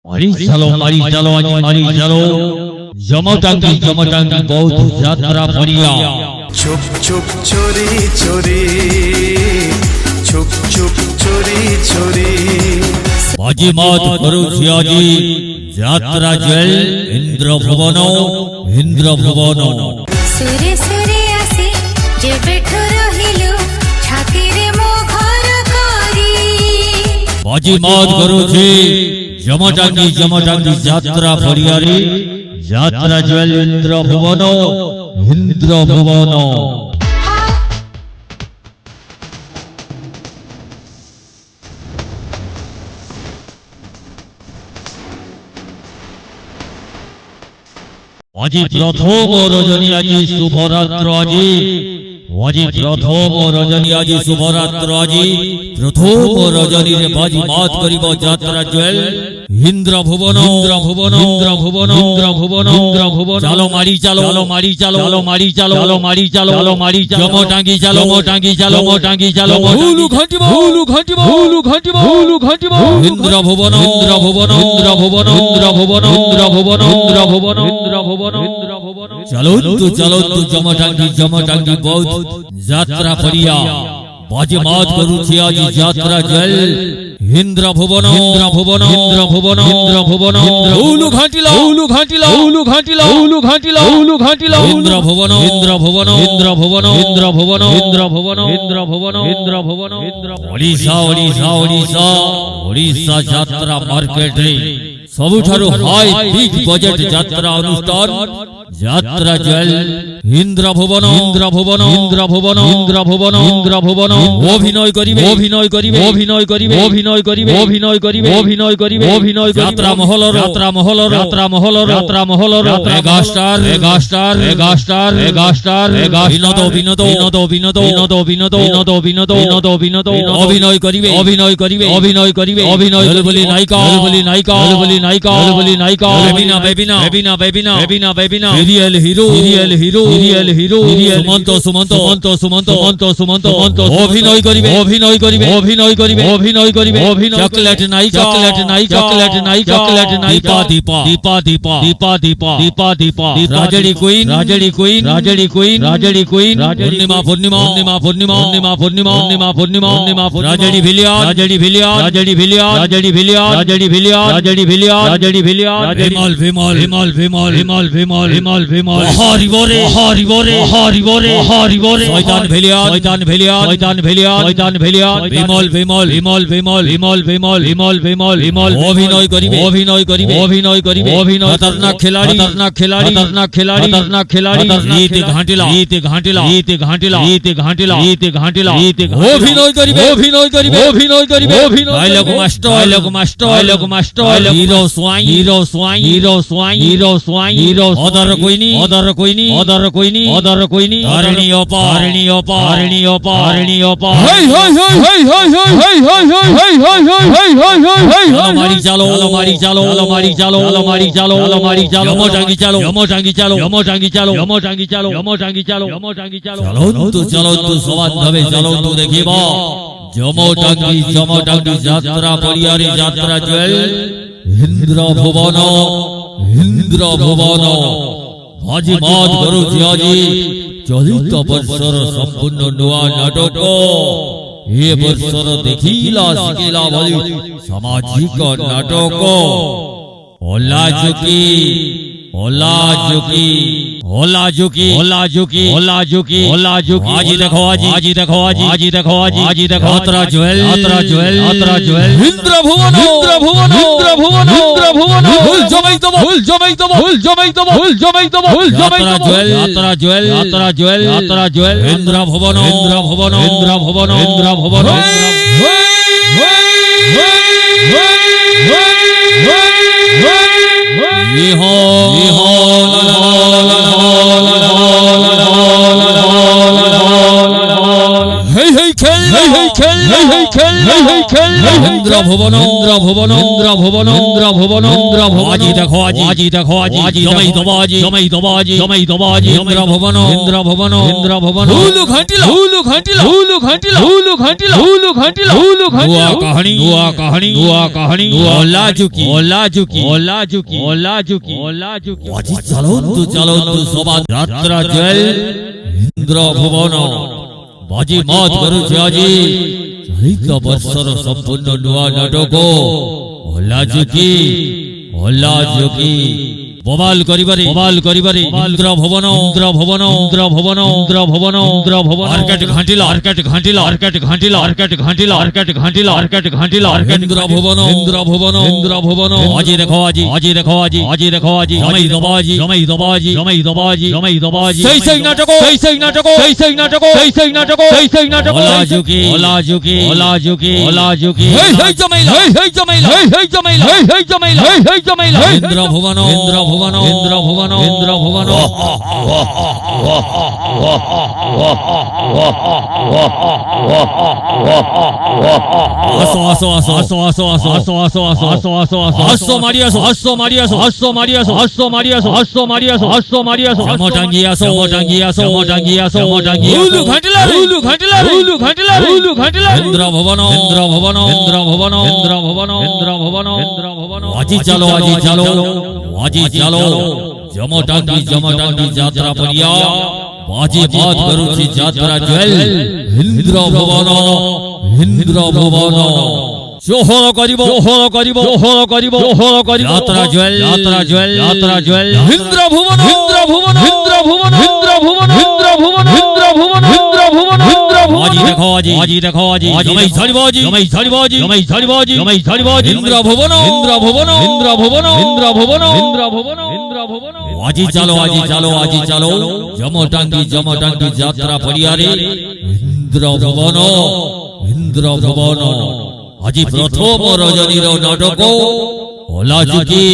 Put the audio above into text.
मारी चलो आज मारी चलो जमटांगी बहुत यात्रा फरिया छुप छुप चोरी चोरी छुप छुप चोरी चोरी बाजी मात करू सियाजी यात्रा जल इंद्र भुवन सुरे सुरे आसी जे बेठो रहिलु छातीरे मो घर करी बाजी मात करू छी जमटांगी यात्रा फरियारी यात्रा जल इंद्र भुवन আজি প্রথম রজনী আজি শুভরাত্র আজি প্রথম রজনী আজি শুভরাত্র আজি প্রথম রজনীরে বাজি মাত করিব যাত্রা জল ইন্দ্র ভুবন চালো মারি চালো জমটাঙ্গি হুলু ঘাটিব ইন্দ্র ভুবন चलो तू जमटांगी बहुत यात्रा फरिया बाजे मात करू छी आज यात्रा जल इंद्र भुवन उलू घाटिला इंद्र भुवन ओडिशा यात्रा मार्केट रे सबुठारु हाई बिग बजेट यात्रा अनुष्ठान यात्रा जल इंद्र भुवन अभिनय करिबे यात्रा महलर अभिनय करिबे बोली नायिका बेबिना रियल हीरो सुमंत अभिनय करिबे चॉकलेट नायिका दीपा राजड़ी क्वीन पूर्णिमा राजड़ी भिलिया विमल हरिबोरे शैतान भेलिया विमल अभिनय करिबे खतरनाक खिलाड़ी गीत घाटिला अभिनय करिबे डायलॉग मास्टर हीरो स्वाइन अदर कोइनी हरणी अपार मारी चलो चलो सवाद भावे चलो तू देखिबा जमटांगी यात्रा परियारी यात्रा जल इंद्र भुवन আজি মাত করু আজি চলিত বর্ষর সম্পূর্ণ নূয়া নাটক এ বর্ষর দেখিলা শিখিলা বলি সামাজিক নাটক ओलाजुकी आजी देखो यात्रा जल इंद्र भुवन भूल जमाई तब यात्रा जल इंद्र भुवन ये हो इंद्र ইন্দ্র ভুবন ইন্দ্র ভুবন ইন্দ্র ভুবন ইন্দ্র ভুবন ইন্দ্র ভুবন আজি দেখো আজি দেখো আজি জমাই দবাজি জমাই দবাজি জমাই দবাজি ইন্দ্র ভুবন ইন্দ্র ভুবন ইন্দ্র ভুবন হুলু ঘাটিলা হুলু ঘাটিলা হুলু ঘাটিলা হুলু ঘাটিলা হুলু ঘাটিলা হুলু ঘাটিলা দুয়া কাহিনী দুয়া কাহিনী ওলা ঝুকি ওলা ঝুকি ওলা ঝুকি ওলা ঝুকি ওলা ঝুকি আজি চালন্তু সবা যাত্রা জয় ইন্দ্র ভুবন বাজি মাত করুছে আজি চলিত বর্ষর সম্পূর্ণ নূয়া নাটক ওলা ঝুকি ববাল করিবারে ইন্দ্র ভুবন ইন্দ্র ভুবন ইন্দ্র ভুবন ইন্দ্র ভুবন ইন্দ্র ভুবন আরকাট ঘাটিলা আরকাট ঘাটিলা আরকাট ঘাটিলা আরকাট ঘাটিলা আরকাট ঘাটিলা আরকাট ঘাটিলা আরকাট ইন্দ্র ভুবন ইন্দ্র ভুবন ইন্দ্র ভুবন আজি দেখো আজি আজি দেখো আজি আজি দেখো আজি জমাই দবাজি জমাই দবাজি জমাই দবাজি জমাই দবাজি সেই নাটক সেই নাটক সেই নাটক সেই নাটক সেই নাটক ওলা ঝুকি ওলা ঝুকি ওলা ঝুকি ওলা ঝুকি হেই জমাইলা হেই জমাইলা হেই জমাইলা হেই জমাইলা হেই জমাইলা ইন্দ্র ভুবন ইন্দ্র ভুবন ইন্দ্র ভুবন ইন্দ্র ভুবন আসো আসো আসো আসো আসো আসো আসো আসো আসো আসো আসো আসো আসো মারি আসো আসো মারি আসো আসো মারি আসো আসো মারি আসো আসো মারি আসো আসো মারি আসো জমটাঙ্গি আসো জমটাঙ্গি আসো জমটাঙ্গি আসো জমটাঙ্গি হুলু ঘাটিলা হুলু ঘাটিলা হুলু ঘাটিলা হুলু ঘাটিলা ইন্দ্র ভুবন ইন্দ্র ভুবন ইন্দ্র ভুবন ইন্দ্র ভুবন ইন্দ্র ভুবন ইন্দ্র ভুবন আজি চালো আজি চালো আজি চালো জমটাঙ্গি যাত্রা পড়িয়া বাজি মাত করুছি যাত্রা জল ইন্দ্র ভুবন ইন্দ্র ভুবন জোহর করিব জোহর করিব জোহর করিব জোহর করিব যাত্রা জল যাত্রা জল যাত্রা জল ইন্দ্র ভুবন ইন্দ্র ভুবন ইন্দ্র ভুবন ইন্দ্র ভুবন ইন্দ্র ভুবন ইন্দ্র ভুবন ইন্দ্র ভুবন ইন্দ্র ভুবন আজি দেখো আজি দেখো আজি জমাই ঝড়বাজি জমাই ঝড়বাজি জমাই ঝড়বাজি জমাই ঝড়বাজি ইন্দ্র ভুবন ইন্দ্র ভুবন ইন্দ্র ভুবন ইন্দ্র ভুবন ইন্দ্র ভুবন ইন্দ্র ভুবন আজি চালো আজি চালো আজি চালো জমটাঙ্গি যাত্রা পড়িয়ারে ইন্দ্র ভুবন ইন্দ্র ভুবন আজি প্রথম রজনীর নাটক ওলা ঝুকি